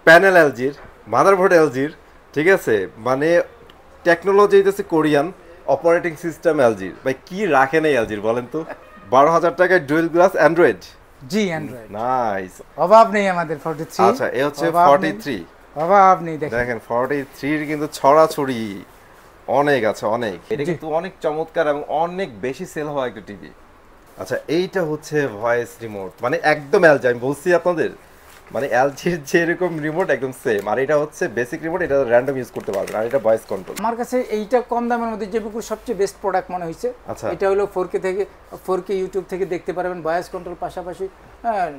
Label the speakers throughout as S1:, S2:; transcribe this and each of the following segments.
S1: Panel এলজির, motherboard এলজির, ঠিক আছে, মানে টেকনোলজি হইতেছে কোরিয়ান, অপারেটিং সিস্টেম এলজির। ভাই কি রাখেন এই এলজির বলেন তো? 12,000 টাকায় ডুয়েল গ্লাস অ্যান্ড্রয়েড।
S2: জি অ্যান্ড্রয়েড
S1: নাইস।
S2: অভাব নেই আমাদের 43।
S1: আচ্ছা এ হচ্ছে 43।
S2: অভাব নেই
S1: দেখেন 43 কিন্তু ছড়াছড়ি অনেক আছে, অনেক। এটা কিন্তু অনেক চমৎকার এবং অনেক বেশি সেল হওয়া একটা টিভি। আচ্ছা এইটা হচ্ছে ভয়েস রিমোট, মানে একদম এলজি। আমি বলছি আপনাদের মানে এলজির যেরকম রিমোট একদম সেম। আর এটা হচ্ছে বেসিক রিমোট, এটা র্যান্ডম ইউজ করতে পারবেন। আর এটা ভয়েস কন্ট্রোল।
S2: আমার কাছে এইটা কম দামের মধ্যে যেটুকু সবচেয়ে বেস্ট প্রোডাক্ট মনে হয়েছে।
S1: আচ্ছা
S2: এটা হলো 4K থেকে 4K ইউটিউব থেকে দেখতে পারবেন, ভয়েস কন্ট্রোল পাশাপাশি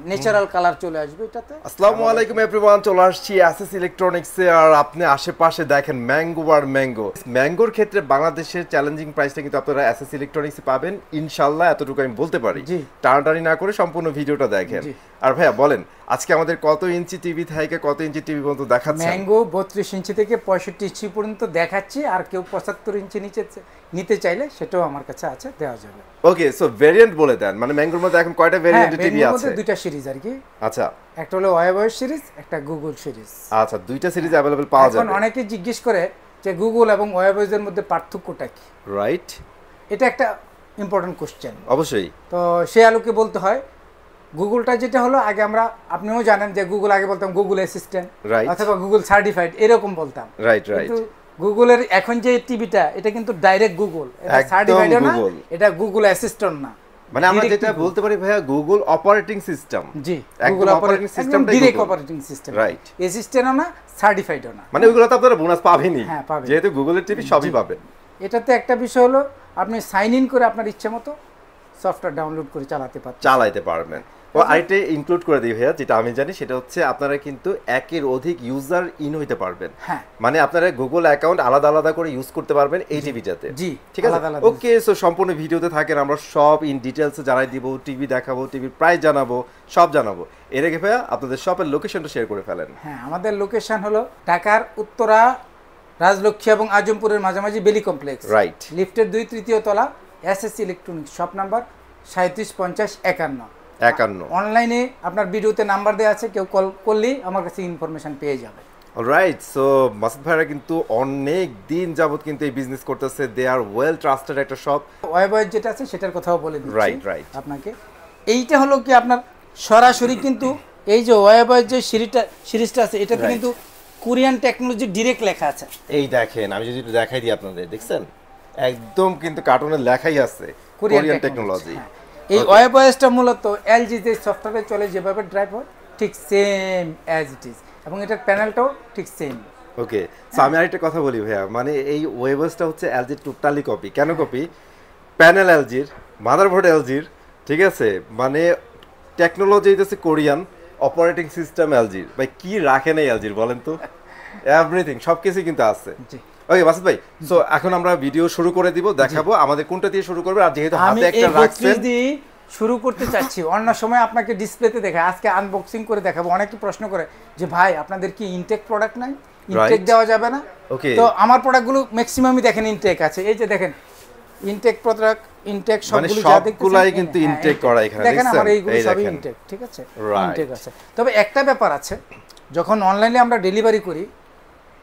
S2: ন্যাচারাল কালার চলে আসবে এটাতে।
S1: আসসালামু আলাইকুম এভরিওয়ান, চলে আসছি এসএস ইলেকট্রনিক্সে। আর আপনি আশেপাশে দেখেন ম্যাঙ্গো আর ম্যাঙ্গো। ম্যাঙ্গোর ক্ষেত্রে বাংলাদেশের চ্যালেঞ্জিং প্রাইসটা কিন্তু আপনারা এসএস ইলেকট্রনিক্সে পাবেন ইনশাআল্লাহ, এতটুকু আমি বলতে পারি। টানাটানি না করে সম্পূর্ণ ভিডিওটা দেখেন। আর ভাইয়া বলেন আজকে আমাদের কত ইঞ্চি টিভি থেকে কত ইঞ্চি টিভি পর্যন্ত দেখাচ্ছে?
S2: ম্যাঙ্গো 32 ইঞ্চি থেকে 65 ইঞ্চি পর্যন্ত দেখাচ্ছি। আর কেউ 75 ইঞ্চি নিচে নিতে চাইলে সেটাও আমার কাছে আছে, দেওয়া যাবে।
S1: ওকে, সো ভেরিয়েন্ট বলে দেন, মানে ম্যাঙ্গোর মধ্যে এখন কয়টা ভেরিয়েন্টের টিভি আছে?
S2: দুইটা সিরিজ আর কি।
S1: আচ্ছা,
S2: একটা হলো ওয়েবওয়েস সিরিজ, একটা গুগল সিরিজ।
S1: আচ্ছা, দুইটা সিরিজ अवेलेबल পাওয়া যাবে।
S2: এখন অনেকে জিজ্ঞেস করে যে গুগল এবং ওয়েবওয়েস এর মধ্যে পার্থক্যটা কি?
S1: রাইট,
S2: এটা একটা ইম্পর্টেন্ট কোশ্চেন।
S1: অবশ্যই।
S2: তো সে আলোকে বলতে হয় গুগলটা যেটা হলো, আগে আমরা, আপনিও জানেন যে গুগল আগে বলতাম গুগল অ্যাসিস্ট্যান্ট অথবা গুগল সার্টিফাইড, এরকম বলতাম।
S1: Right right.
S2: কিন্তু গুগলের এখন যে টিভিটা, এটা কিন্তু ডাইরেক্ট গুগল, এটা সার্টিফাইড না, এটা গুগল অ্যাসিস্ট্যান্ট না।
S1: মানে আমরা যেটা বলতে পারি ভাইয়া গুগল অপারেটিং সিস্টেম।
S2: জি, Google operating system, direct operating system.
S1: Right,
S2: অ্যাসিস্ট্যান্টও না, সার্টিফাইডও না।
S1: মানে ওইগুলো তো আপনারা বোনাস পাবেনই, যেহেতু গুগলের টিভি সবই পাবেন।
S2: এটাতে একটা বিষয় হলো আপনি সাইন ইন করে আপনার ইচ্ছে মতো সফটওয়্যার ডাউনলোড করে চালাতে পারবেন।
S1: ও আইটে ইনক্লুড করে দিই ভাইয়া, যেটা আমি জানি সেটা হচ্ছে আপনারা কিন্তু একের অধিক ইউজার ইন হইতে পারবেন। মানে আপনারা গুগল অ্যাকাউন্ট আলাদা আলাদা করে ইউজ করতে পারবেন এই টিভিটাতে।
S2: জি,
S1: ঠিক আছে। ওকে, সো সম্পূর্ণ ভিডিওতে থাকেন, আমরা সব ইন ডিটেইলসে জানাই দিব, টিভি দেখাবো, টিভির প্রাইস জানাবো, সব জানাবো। এর আগে ভাইয়া আপনাদের শপের লোকেশনটা শেয়ার করে ফেলেন।
S2: হ্যাঁ, আমাদের লোকেশন হলো ঢাকার উত্তরা রাজলক্ষ্মী এবং আজমপুরের মাঝামাঝি বেলি কমপ্লেক্স।
S1: রাইট,
S2: লিফটের 2-3 তলা, এসএস ইলেকট্রনিক্স, শপ নাম্বার 375051। অনলাইনে আপনার ভিডিওতে নাম্বার দেওয়া আছে, কেউ কল করলেই আমার কাছে ইনফরমেশন পেয়ে যাবে।
S1: অলরাইট, সো মাসুদ ভাইরা কিন্তু অনেক দিন যাবত কিন্তু এই বিজনেস করতেছে। দে আর ওয়েল ট্রাস্টেড একটা শপ।
S2: ওয়েবওয়েজ যেটা আছে সেটার কথাও বলে দিচ্ছি।
S1: Right right.
S2: আপনাকে এইটা হলো কি আপনার সরাসরি কিন্তু এই যে ওয়েবওয়েজ যে সিরিজটা আছে, এটাতে কিন্তু কোরিয়ান টেকনোলজি ডিরেক্ট লেখা আছে।
S1: এই দেখেন, আমি যদি একটু দেখাই দিই আপনাদের, দেখছেন একদম কিন্তু কার্টুনে লেখাই আছে কোরিয়ান টেকনোলজি।
S2: এই ওয়েবওয়েজটা মূলত এলজি যে সফটওয়্যারে চলে, যেভাবে ড্রাইভ হয় ঠিক সেম অ্যাজ ইট ইজ, এবং এটার প্যানেলটাও ঠিক সেম।
S1: ওকে, সো আমি আরেকটা কথা বলি ভাইয়া, মানে এই ওয়েবওয়েজটা হচ্ছে এলজির টোটালি কপি। কেন কপি? প্যানেল এলজির, মাদারবোর্ড এলজির, ঠিক আছে, মানে টেকনোলজি হইতেছে কোরিয়ান, অপারেটিং সিস্টেম এলজির। ভাই কি রাখেন এই এলজির বলেন তো? এভরিথিং, সবকিছু কিন্তু আছে। ওকে মাসুদ ভাই, সো এখন আমরা ভিডিও শুরু করে দিব, দেখাবো আমাদের কোনটা দিয়ে শুরু করবে। আর যেহেতু হাতে একটা রাখছেন,
S2: শুরু করতে চাচ্ছি। অন্য সময় আপনাকে ডিসপ্লেতে দেখায়, আজকে আনবক্সিং করে দেখাবো। অনেকে প্রশ্ন করে যে ভাই আপনাদের কি ইনটেক প্রোডাক্ট নাই, ইনটেক দেওয়া যাবে না? তো আমার প্রোডাক্টগুলো ম্যাক্সিমামই দেখেন ইনটেক আছে। এই যে দেখেন ইনটেক প্রোডাক্ট, ইনটেক সবগুলো যা
S1: দেখতেছেন কিন্তু ইনটেক করা এখানে
S2: দেখেন, আমার এইগুলো সবই ইনটেক, ঠিক আছে, ইনটেক আছে। তবে একটা ব্যাপার আছে, যখন অনলাইনে আমরা ডেলিভারি করি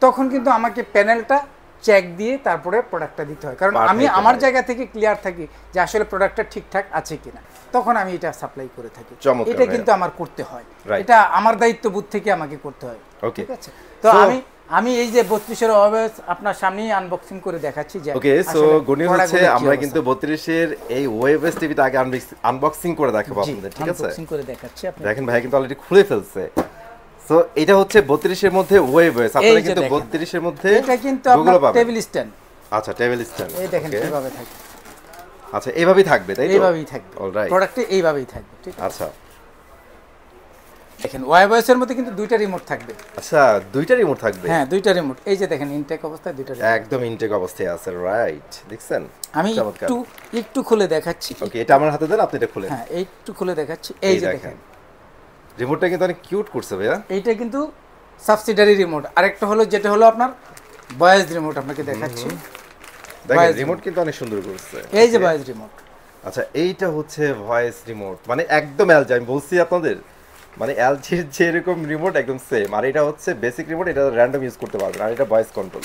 S2: তখন কিন্তু আমাকে প্যানেলটা চেক দিয়ে তারপরে প্রোডাক্টটা দিতে হয়, কারণ আমি আমার জায়গা থেকে ক্লিয়ার থাকি যে আসলে প্রোডাক্টটা ঠিকঠাক আছে কিনা, তখন আমি এটা সাপ্লাই করে থাকি। এটা কিন্তু আমার করতে হয়, এটা আমার দায়িত্ববোধ থেকে আমাকে করতে হয়, ঠিক আছে। তো আমি এই যে 32 এর ওয়েবওয়েজ আপনার সামনেই আনবক্সিং করে দেখাচ্ছি। যে
S1: ওকে, সো গুনি হচ্ছে আমরা কিন্তু 32 এর এই ওয়েবওয়েজ টিভিটা আগে আনবক্সিং করে দেখাবো আপনাদের, ঠিক আছে।
S2: আনবক্সিং করে দেখাচ্ছি, আপনি
S1: দেখেন ভাই কিন্তু অলরেডি খুলে ফেলছে। সো এটা হচ্ছে 32 এর মধ্যে ওয়েবওয়েজ। আপনারা কিন্তু 32 এর মধ্যে
S2: এটা কিন্তু আপনার টেবিল স্ট্যান্ড।
S1: আচ্ছা, টেবিল স্ট্যান্ড,
S2: এই দেখেন কিভাবে থাকে।
S1: আচ্ছা, এইভাবেই থাকবে তাই তো?
S2: এইভাবেই থাকবে, অলরাইট, প্রোডাক্টে এইভাবেই থাকবে, ঠিক আছে।
S1: আচ্ছা,
S2: দেখেন ওয়েবওয়েজ এর মধ্যে কিন্তু দুইটা রিমোট থাকবে।
S1: আচ্ছা, দুইটা রিমোট থাকবে?
S2: হ্যাঁ, দুইটা রিমোট। এই যে দেখেন ইনটেক অবস্থায় দুইটা রিমোট,
S1: একদম ইনটেক অবস্থায় আছে। রাইট, দেখছেন?
S2: আমি একটু খুলে দেখাচ্ছি।
S1: ওকে, এটা আমার হাতে দেন, আপনি এটা খুলেন।
S2: হ্যাঁ, একটু খুলে দেখাচ্ছি। এই যে দেখেন
S1: রিমোটটা কিন্তু অনেক কিউট করছে ভাইয়া।
S2: এইটা কিন্তু সাবসিডিয়ারি রিমোট। আরেকটা হলো যেটা হলো আপনার ভয়েস রিমোট, আপনাকে দেখাচ্ছি।
S1: দেখেন রিমোট কিন্তু অনেক সুন্দর করছে।
S2: এই যে ভয়েস রিমোট।
S1: আচ্ছা, এইটা হচ্ছে ভয়েস রিমোট, মানে একদম এলজি। আমি বলছি আপনাদের মানে এলজির যেরকম রিমোট একদম সেম, আর এটা হচ্ছে বেসিক রিমোট, এটা র্যান্ডম ইউজ করতে পারবেন, আর এটা ভয়েস কন্ট্রোল।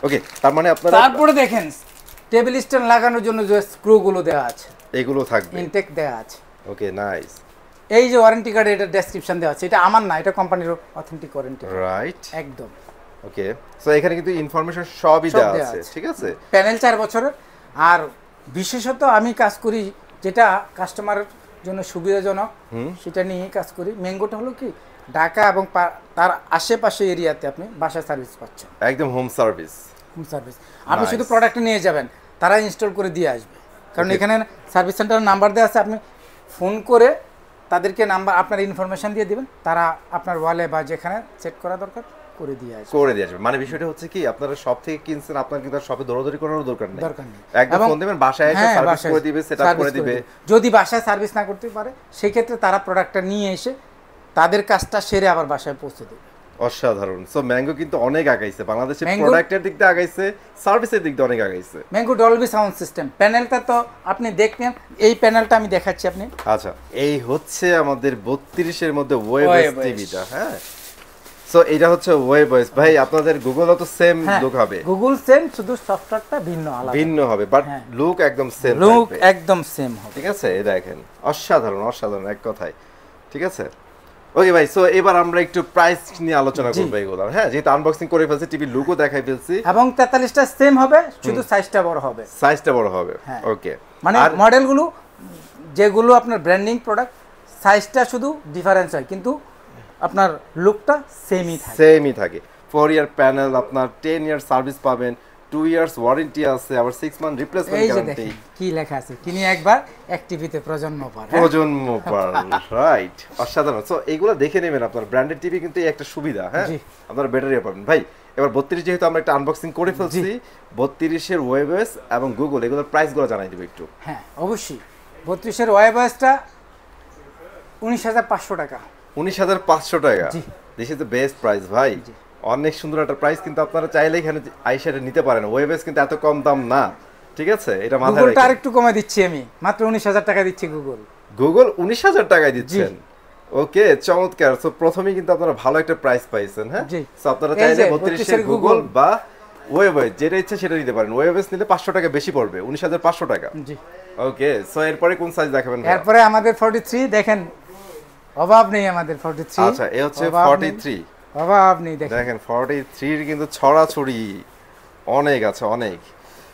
S1: ওকে, তার মানে আপনারা
S2: তারপরে দেখেন টেবিল স্ট্যান্ড লাগানোর জন্য যে স্ক্রুগুলো দেওয়া আছে,
S1: এগুলো থাকবে,
S2: ইনটেক দেওয়া আছে।
S1: ওকে, নাইস।
S2: এই যে ওয়ারেন্টি কার্ডে এটা ডেসক্রিপশন দেওয়া আছে, এটা আমার না, এটা কোম্পানির অথেন্টিক ওয়ারেন্টি,
S1: রাইট,
S2: একদম।
S1: ওকে, সো এখানে কিন্তু ইনফরমেশন সবই দেওয়া আছে, ঠিক আছে।
S2: প্যানেল 4 বছরের। আর বিশেষত আমি কাজ করি যেটা কাস্টমারের জন্য সুবিধাজনক, সেটা নিয়ে কাজ করি। ম্যাঙ্গোটা হলো কি ঢাকা এবং তার আশেপাশে এরিয়াতে আপনি বাসা সার্ভিস পাচ্ছেন,
S1: একদম হোম সার্ভিস।
S2: হোম সার্ভিস, আপনি শুধু প্রোডাক্ট নিয়ে যাবেন, তারা ইনস্টল করে দিয়ে আসবে। কারণ এখানে সার্ভিস সেন্টারের নাম্বার দেওয়া আছে, আপনি ফোন করে তাদেরকে নাম্বার আপনার ইনফরমেশন দিয়ে দিবেন, তারা আপনার ওয়ালে বা যেখানে সেট করা দরকার করে দিয়ে আসবে।
S1: মানে বিষয়টা হচ্ছে কি, আপনারা সব থেকে কিনছেন, আপনার কিন্তু শপে দৌড়াদৌড়ি করার দরকার নেই,
S2: নেই।
S1: একদম ফোন দিবেন, বাসায় এসে সার্ভিস করে দিবে, সেটআপ করে দিবে।
S2: যদি বাসায় সার্ভিস না করতে পারে সেই ক্ষেত্রে তারা প্রোডাক্টটা নিয়ে এসে তাদের কাজটা সেরে আবার বাসায় পৌঁছে দেবে।
S1: অসাধারণ। সো ম্যাঙ্গো কিন্তু অনেক আগাইছে, বাংলাদেশের প্রোডাক্টের দিক দিয়ে আগাইছে, সার্ভিসের দিক দিয়ে অনেক আগাইছে।
S2: ম্যাঙ্গো ডলবি সাউন্ড সিস্টেম, প্যানেলটা তো আপনি দেখবেন, এই প্যানেলটা আমি দেখাচ্ছি আপনি।
S1: আচ্ছা, এই হচ্ছে আমাদের 32 এর মধ্যে ওয়েবএস টিভিটা। হ্যাঁ, সো এটা হচ্ছে ওয়েবএস। ভাই আপনাদের গুগলও তো সেম লুক হবে?
S2: গুগল সেম, শুধু সফটওয়্যারটা ভিন্ন হবে,
S1: বাট লুক একদম সেম,
S2: লুক একদম সেম হবে,
S1: ঠিক আছে। এই দেখেন, অসাধারণ অসাধারণ এক কথায়, ঠিক আছে। ওকে ভাই, সো এবার আমরা একটু প্রাইস নিয়ে আলোচনা করব এগুলো। হ্যাঁ, যেহেতু আনবক্সিং করে ফেলছি, টিভি লুকও দেখাই ফেলছি,
S2: এবং 43টা সেম হবে, শুধু সাইজটা বড় হবে।
S1: সাইজটা বড় হবে, ওকে।
S2: মানে মডেলগুলো যেগুলো আপনার ব্র্যান্ডিং প্রোডাক্ট, সাইজটা শুধু ডিফারেন্স হয়, কিন্তু আপনার লুকটা সেমই থাকে। 4 ইয়ার প্যানেল, আপনার 10 ইয়ার সার্ভিস পাবেন, 2 ইয়ার্স ওয়ারেন্টি আছে, আবার 6 মান্থ রিপ্লেসমেন্ট গ্যারান্টি। কি লেখা আছে, কিনি একবার অ্যাক্টিভিতে প্রজন্ম পার, রাইট, অসাধারণ। সো এগুলো দেখে নেবেন, আপনার ব্র্যান্ডেড টিভি কিন্তু এই একটা সুবিধা। হ্যাঁ, আপনারা ব্যাটারিও পাবেন। ভাই এবার 32 যেহেতু আমরা একটা আনবক্সিং করে ফেলছি, 32 এর ওয়েবএস এবং গুগল এগুলোর প্রাইসগুলো জানাই দিব একটু। হ্যাঁ অবশ্যই, 32 এর ওয়েবএসটা 19,500 টাকা। 19,500 টাকা, this is the best price ভাই, অনেক সুন্দর একটা প্রাইস। কিন্তু আপনারা চাইলে এখানে আইসারে নিতে পারেন, ওয়েবএস কিন্তু এত কম দাম না, ঠিক আছে। এটা মাথায় রাখবেন। গুগলটা আরেকটু কমে দিচ্ছি আমি, মাত্র 19,000 টাকা দিচ্ছি গুগল 19,000 টাকায় দিচ্ছেন, ওকে, চমৎকার। সো প্রথমেই কিন্তু আপনারা ভালো একটা প্রাইস পাইছেন। হ্যাঁ, সো আপনারা চাইলে 32 এর গুগল বা ওয়েবএস যেটা ইচ্ছা সেটা নিতে পারেন। ওয়েবএস নিলে 500 টাকা বেশি পড়বে, 19,500 টাকা। জি, ওকে। সো এরপরে কোন সাইজ দেখাবেন? এরপরে আমাদের 43, দেখেন অভাব নেই আমাদের 43। আচ্ছা, এই হচ্ছে 43, অভাব নেই। দেখেন 43 এর কিন্তু ছড়াছড়ি অনেক আছে, অনেক।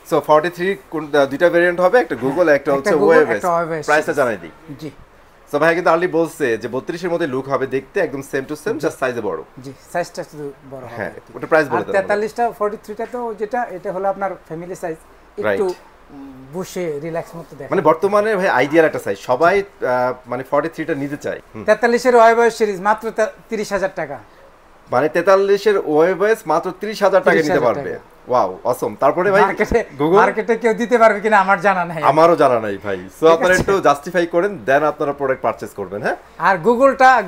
S2: সো 43 কোন দুইটা ভেরিয়েন্ট হবে, একটা গুগল একটা হচ্ছে ওয়েবএস। প্রাইসটা জানাই দিই। জি, সো ভাই কিন্তু আলি বলছে যে 32 এর মধ্যে লুক হবে দেখতে, একদম সেম টু সেম, জাস্ট সাইজে বড়। জি, সাইজটা শুধু বড় হবে। হ্যাঁ, ওটা প্রাইস বলে দেন। 43টা 43টা তো যেটা, এটা হলো আপনার ফ্যামিলি সাইজ, একটু বসে রিল্যাক্স মতো দেখেন। মানে বর্তমানে ভাই আইডিয়াল একটা সাইজ, সবাই মানে 43টা নিতে চায়। 43 এর ওয়েবএস সিরিজ মাত্র 30,000 টাকা, মানে 43 এর ওয়েবএস মাত্র 30,000 টাকা নিতে পারবে। ওয়াও, অসম। তারপরে ভাই গুগল মার্কেটে কেউ দিতে পারবে কিনা আমার জানা নাই, আমারও জানা নাই ভাই। সো আপনারা একটু জাস্টিফাই করেন, দেন আপনারা প্রোডাক্ট পারচেজ করবেন। হ্যাঁ, আর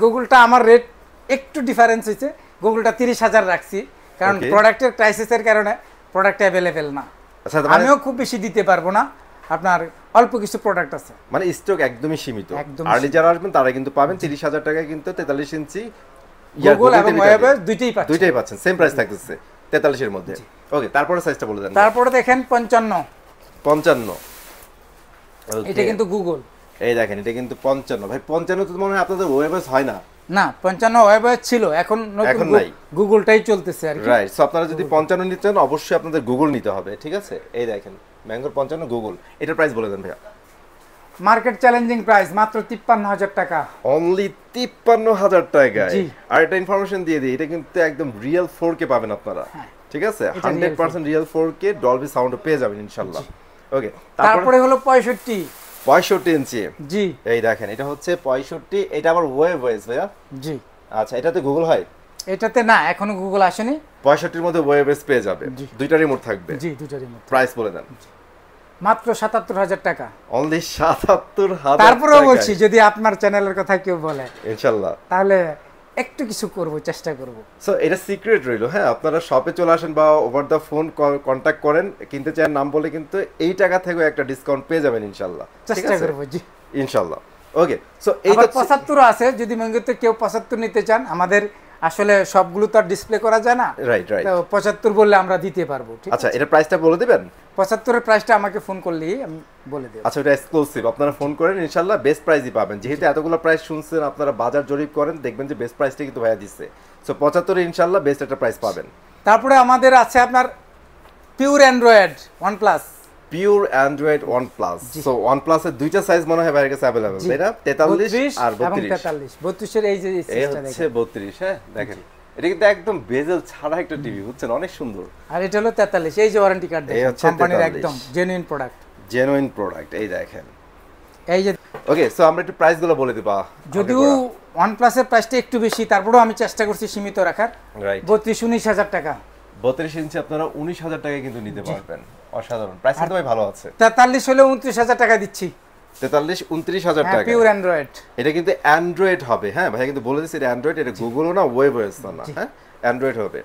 S2: গুগলটা আমার রেট একটু ডিফারেন্স হইছে, গুগলটা 30,000 রাখছি, কারণ প্রোডাক্টের ক্রাইসিসের কারণে প্রোডাক্ট अवेलेबल না। আচ্ছা, আমিও খুব বেশি দিতে পারবো না, আপনার অল্প কিছু প্রোডাক্ট আছে, মানে স্টক একদমই সীমিত। আর্লি যারা আসবেন তারা কিন্তু পাবেন 30,000 টাকায়, কিন্তু 43 ইঞ্চি গুগল এবং ওয়েবএস দুইটাই পাচ্ছেন, সেম প্রাইস থাকতেছে 43 এর মধ্যে। ওকে, তারপরে সাইজটা বলে দেন। তারপরে দেখেন 55, এটা কিন্তু গুগল, এই দেখেন এটা কিন্তু 55। ভাই 55 তো মনে হয় আপনাদের ওয়েবএস হয় না? না, 55 ওয়েবএস ছিল, এখন নাই, গুগলটাই চলতেছে আর কি। রাইট, সো আপনারা যদি 55 নিতে চান অবশ্যই আপনাদের গুগল নিতে হবে, ঠিক আছে। এই দেখেন ম্যাঙ্গোর 55 গুগল, এটার প্রাইস বলে দেন ভাইয়া। মার্কেট চ্যালেঞ্জিং প্রাইস মাত্র 53,000 টাকা, অনলি 53,000 টাকায়। আর এটা ইনফরমেশন দিয়ে দিই, এটা কিন্তু একদম রিয়েল 4K পাবেন আপনারা, ঠিক আছে। 100% রিয়েল 4K ডলবি সাউন্ড পেয়ে যাবেন ইনশাআল্লাহ। ওকে, তারপরে হলো 65 ইঞ্চি। জি, এই দেখেন এটা হচ্ছে 65, এটা আবার ওয়েবএস ভাইয়া। জি, আচ্ছা, এটাতে গুগল হয়? এটাতে না, এখনো গুগল আসেনি। 65 এর মধ্যে ওয়েবএস পেয়ে যাবে, দুইটা রিমোট থাকবে। জি, দুইটা রিমোট। প্রাইস বলে দেন। মাত্র 77,000 টাকা, অনলি 77,000। তারপরে বলছি যদি আপনার চ্যানেলের কথা কেউ বলে ইনশাআল্লাহ, তাহলে একটু কিছু করব, চেষ্টা করব। সো এটা সিক্রেট রইলো। হ্যাঁ, আপনারা শপে চলে আসেন বা ওভার দা ফোন কন্টাক্ট করেন, কিনতে চান নাম বলে, কিন্তু এই টাকা থেকেও একটা ডিসকাউন্ট পেয়ে যাবেন ইনশাআল্লাহ, চেষ্টা করব। জি, ইনশাআল্লাহ।
S1: ওকে, সো এই
S2: আবার 75 আছে, যদি মঙ্গিতে কেউ 75 নিতে চান, আমাদের আসলে সবগুলো তো আর ডিসপ্লে করা যায় না,
S1: রাইট রাইট।
S2: তো 75 বললে আমরা দিতে পারবো। ঠিক
S1: আচ্ছা, এটা প্রাইসটা বলে দিবেন?
S2: 75 এর প্রাইসটা আমাকে ফোন করলেই আমি বলে দেব।
S1: আচ্ছা, এটা এক্সক্লুসিভ, আপনারা ফোন করেন, ইনশাআল্লাহ বেস্ট প্রাইসই পাবেন। যেহেতু এতগুলো প্রাইস শুনছেন, আপনারা বাজার জরিপ করেন, দেখবেন যে বেস্ট প্রাইসটা কিন্তু ভাইয়া দিচ্ছে। সো 75 এ ইনশাআল্লাহ বেস্ট একটা প্রাইস পাবেন।
S2: তারপরে আমাদের আছে আপনার pure Android OnePlus।
S1: Pure Android OnePlus। So OnePlus এর দুইটা সাইজ মনে হয় ভাইয়ের কাছে अवेलेबल, তাই না? 43 আর 32।
S2: 32 এর এই যে
S1: এই হচ্ছে 32, হ্যাঁ দেখেন এটা কিন্তু একদম বেজেল ছাড়া একটা টিভি, বুঝছেন, অনেক সুন্দর।
S2: আর এটা হলো 43, এই যে ওয়ারেন্টি কার্ড দেখেন, কোম্পানির একদম জেনুইন প্রোডাক্ট।
S1: জেনুইন প্রোডাক্ট, এই দেখেন।
S2: এই যে
S1: ওকে, সো আমরা একটু প্রাইসগুলো বলে দিবা।
S2: যদিও OnePlus এর প্রাইসটা একটু বেশি, তারপরেও আমি চেষ্টা করছি সীমিত রাখার।
S1: রাইট,
S2: 32-19,000 টাকা।
S1: 32 ইঞ্চি আপনারা 19,000 টাকায় কিন্তু নিতে পারবেন। অসাধারণ প্রাইস, কিন্তু ভাই ভালো আছে।
S2: 43 হলে 29,000 টাকা দিচ্ছি।
S1: 43-29,000 টাকা
S2: পিওর অ্যান্ড্রয়েড।
S1: এটা কিন্তু অ্যান্ড্রয়েড হবে, হ্যাঁ ভাই কিন্তু বলে দিচ্ছি এটা অ্যান্ড্রয়েড, এটা গুগলও না, ওয়েবওএস না, হ্যাঁ অ্যান্ড্রয়েড হবে।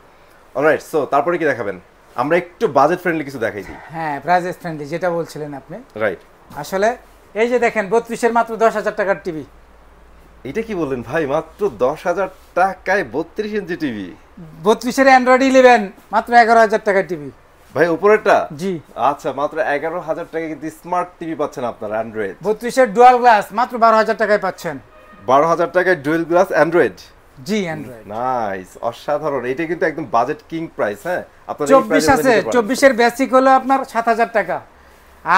S1: অলরাইট, সো তারপরে কি দেখাবেন? আমরা একটু বাজেট ফ্রেন্ডলি কিছু দেখাই দিই।
S2: হ্যাঁ, বাজেট ফ্রেন্ডলি যেটা বলছিলেন আপনি,
S1: রাইট।
S2: আসলে এই যে দেখেন 32 এর মাত্র 10,000 টাকার টিভি।
S1: এটা কি বললেন ভাই, মাত্র 10,000 টাকায় 32 ইঞ্চি টিভি?
S2: 32 এর অ্যান্ড্রয়েড 11 মাত্র 11,000 টাকার টিভি
S1: ভাই, উপরেরটা?
S2: জি।
S1: আচ্ছা, মাত্র 11,000 টাকায় কিন্তু স্মার্ট টিভি পাচ্ছেন আপনারা অ্যান্ড্রয়েড।
S2: 32 এর ডুয়াল গ্লাস মাত্র 12,000 টাকায় পাচ্ছেন।
S1: 12,000 টাকায় ডুয়াল গ্লাস অ্যান্ড্রয়েড?
S2: জি, অ্যান্ড্রয়েড।
S1: নাইস, অসাধারণ। এটা কিন্তু একদম বাজেট কিং প্রাইস, হ্যাঁ। আপনারা
S2: 24 আছে, 24 এর বেসিক হলো আপনার 7,000 টাকা,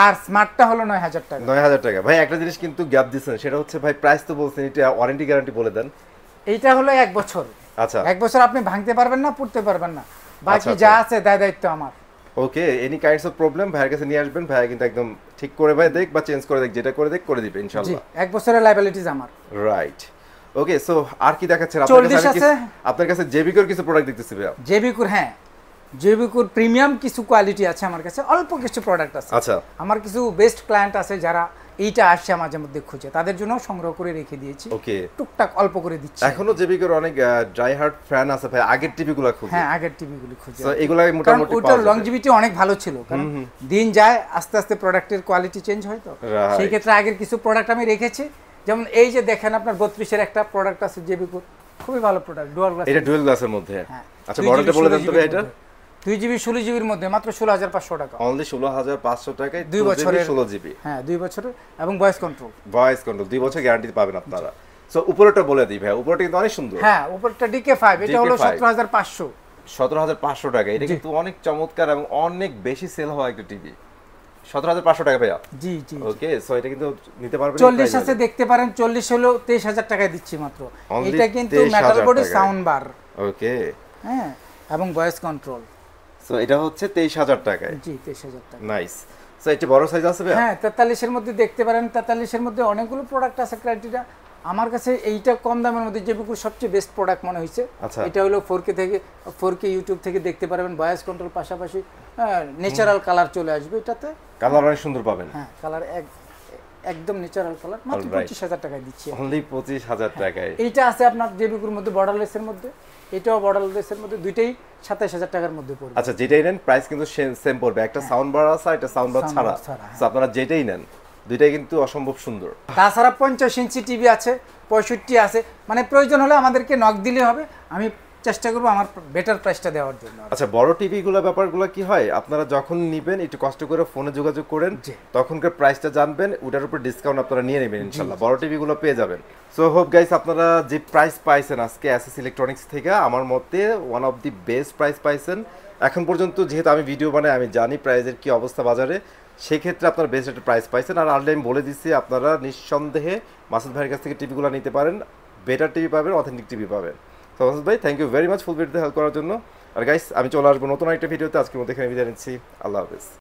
S2: আর স্মার্টটা হলো 9,000 টাকা।
S1: 9,000 টাকা। ভাই একটা জিনিস কিন্তু গ্যাপ দিচ্ছেন, সেটা হচ্ছে ভাই প্রাইস তো বলছেন, এটা ওয়ারেন্টি গ্যারান্টি বলে দেন।
S2: এইটা হলো 1 বছর।
S1: আচ্ছা,
S2: 1 বছর আপনি ভাঙতে পারবেন না, পুড়তে পারবেন না, বাকি
S1: আচ্ছা,
S2: যা আছে দায় দায়িত্ব আমার।
S1: ওকে, এনি কাইন্ডস অফ প্রবলেম ভাইয়ের কাছে নিয়ে আসবেন, ভাই কিন্তু একদম ঠিক করে ভাই দেখ বা চেঞ্জ করে দেখ, যেটা করে দেখ করে দিবে
S2: জি,
S1: ইনশাআল্লাহ।
S2: 1 বছরের লায়াবিলিটিজ আমার।
S1: রাইট। ওকে, সো আর কি দেখাচ্ছেন আপনার
S2: 40
S1: কাছে?
S2: আছে।
S1: আপনার কাছে জেবিকোর কিছু প্রোডাক্ট দেখতেছি ভাই।
S2: জেবিকুর, হ্যাঁ জেবিকুর প্রিমিয়াম কিছু কোয়ালিটি আছে আমার কাছে, অল্প কিছু প্রোডাক্ট আছে।
S1: আচ্ছা,
S2: আমার কিছু বেস্ট ক্লায়েন্ট আছে যারা এইটা আসছে মাঝে মধ্যে খুঁজে, তাদের জন্য সংগ্রহ করে রেখে দিয়েছি।
S1: ওকে,
S2: টুকটাক অল্প করে দিচ্ছি।
S1: এখনো জেবিকোর অনেক ড্রাই হার্ট ফ্যান আছে ভাই, আগের টিভিগুলো খুঁজে।
S2: হ্যাঁ, আগের টিভিগুলি খুঁজে।
S1: সো এগুলাই মোটামুটি
S2: ওটার
S1: পাওয়া যাবে।
S2: লংজিভিটি অনেক ভালো ছিল, কারণ দিন যায় আস্তে আস্তে প্রোডাক্টের কোয়ালিটি চেঞ্জ হয়, তো
S1: Right.
S2: সেই ক্ষেত্রে আগের কিছু প্রোডাক্ট আমি রেখেছি। যেমন এই যে দেখেন আপনার 32 এর একটা প্রোডাক্ট আছে জেবিকুর, খুবই ভালো প্রোডাক্ট, ডুয়াল গ্লাস।
S1: এটা ডুয়াল গ্লাসের মধ্যে?
S2: হ্যাঁ।
S1: আচ্ছা, মডেলটা বলে দেন তবে। এটা
S2: 2GB 16GBর মধ্যে মাত্র 16,500 টাকা।
S1: অনলি 16,500 টাকায়
S2: 2 বছরের
S1: 16GB।
S2: হ্যাঁ, 2 বছরের এবং ভয়েস কন্ট্রোল।
S1: ভয়েস কন্ট্রোল 2 বছর গ্যারান্টি পাবেন আপনারা। সো উপরেটা বলে দিই ভাই, উপরেটা কিন্তু অনেক সুন্দর।
S2: হ্যাঁ, উপরটা DK5, এটা হলো
S1: DK5
S2: 17,500।
S1: 17,500 টাকা। এটা কিন্তু অনেক চমৎকার এবং অনেক বেশি সেল হওয়া একটা টিভি। 17,500 টাকা ভাইয়া?
S2: জি জি।
S1: ওকে, সো এটা কিন্তু নিতে পারবেন।
S2: 40 আছে, দেখতে পারেন 40 হলো 23,000 টাকায় দিচ্ছি মাত্র।
S1: Only
S2: এটা কিন্তু
S1: 23,000
S2: মেটাল বডি
S1: টাকায়।
S2: সাউন্ড বার,
S1: ওকে,
S2: হ্যাঁ, এবং ভয়েস কন্ট্রোল।
S1: সো এটা হচ্ছে 23,000 টাকায়।
S2: জি, 23,000 টাকা।
S1: নাইস। সো এটা বড় সাইজ আছে ভাইয়া?
S2: হ্যাঁ, 43 এর মধ্যে দেখতে পারেন, 43 এর মধ্যে অনেকগুলো প্রোডাক্ট আছে। ক্রাইটেরিয়া আমার কাছে এইটা কম দামের মধ্যে জেবিকুর সবচেয়ে বেস্ট প্রোডাক্ট মনে হয়েছে।
S1: আচ্ছা।
S2: এটা হলো 4K ইউটিউব থেকে দেখতে পারবেন, ভয়েস কন্ট্রোল পাশাপাশি ন্যাচারাল কালার চলে আসবে এটাতে।
S1: কালার অনেক সুন্দর পাবেন।
S2: হ্যাঁ, কালার একদম ন্যাচারাল কালার, মাত্র
S1: Alright.
S2: 25,000 টাকায় দিচ্ছি।
S1: অনলি 25,000 টাকায়।
S2: এইটা আছে আপনার জেবিকুর মধ্যে বর্ডারলেসের মধ্যে, এটাও বর্ডারলেসের মধ্যে, দুইটাই 27,000 টাকার মধ্যে পড়বে।
S1: আচ্ছা, যেটাই নেন প্রাইস কিন্তু সেম পড়বে। একটা সাউন্ড বার আছে, এটা সাউন্ড বার
S2: Sound
S1: ছাড়া।
S2: bar ছাড়া,
S1: সো আপনারা যেটাই নেন দুইটাই কিন্তু অসম্ভব সুন্দর।
S2: তাছাড়া 50 ইঞ্চি টিভি আছে, 65 আছে, মানে প্রয়োজন হলে আমাদেরকে নক দিলে হবে, আমি চেষ্টা করবো আমার বেটার প্রাইসটা দেওয়ার জন্য।
S1: আচ্ছা, বড় টিভিগুলো ব্যাপারগুলো কি হয়, আপনারা যখন নিবেন একটু কষ্ট করে ফোনে যোগাযোগ করেন,
S2: জি।
S1: তখনকার প্রাইসটা জানবেন, ওটার উপর ডিসকাউন্ট আপনারা নিয়ে নেবেন ইনশাআল্লাহ। বড় টিভিগুলো পেয়ে যাবেন। সো হোপ গাইস, আপনারা যে প্রাইস পাইছেন আজকে এসএস ইলেকট্রনিক্স থেকে, আমার মতে one of the best price পাইছেন এখন পর্যন্ত। যেহেতু আমি ভিডিও বানাই, আমি জানি প্রাইসের কি অবস্থা বাজারে, সেক্ষেত্রে আপনারা বেস্ট একটা প্রাইস পাইছেন। আর অলরেডি আমি বলে দিচ্ছি, আপনারা নিঃসন্দেহে মাসুদ ভাইয়ের কাছ থেকে টিভিগুলো নিতে পারেন, বেটার টিভি পাবেন, অথেন্টিক টিভি পাবেন। তো মাসুদ ভাই, থ্যাংক ইউ ভেরি মাচ ফুল ভিডিওতে হেল্প করার জন্য। আর গাইস, আমি চলে আসবো নতুন একটা ভিডিওতে। আজকের মধ্যে এখানে বিদায় নিচ্ছি। আল্লাহ হাফেজ।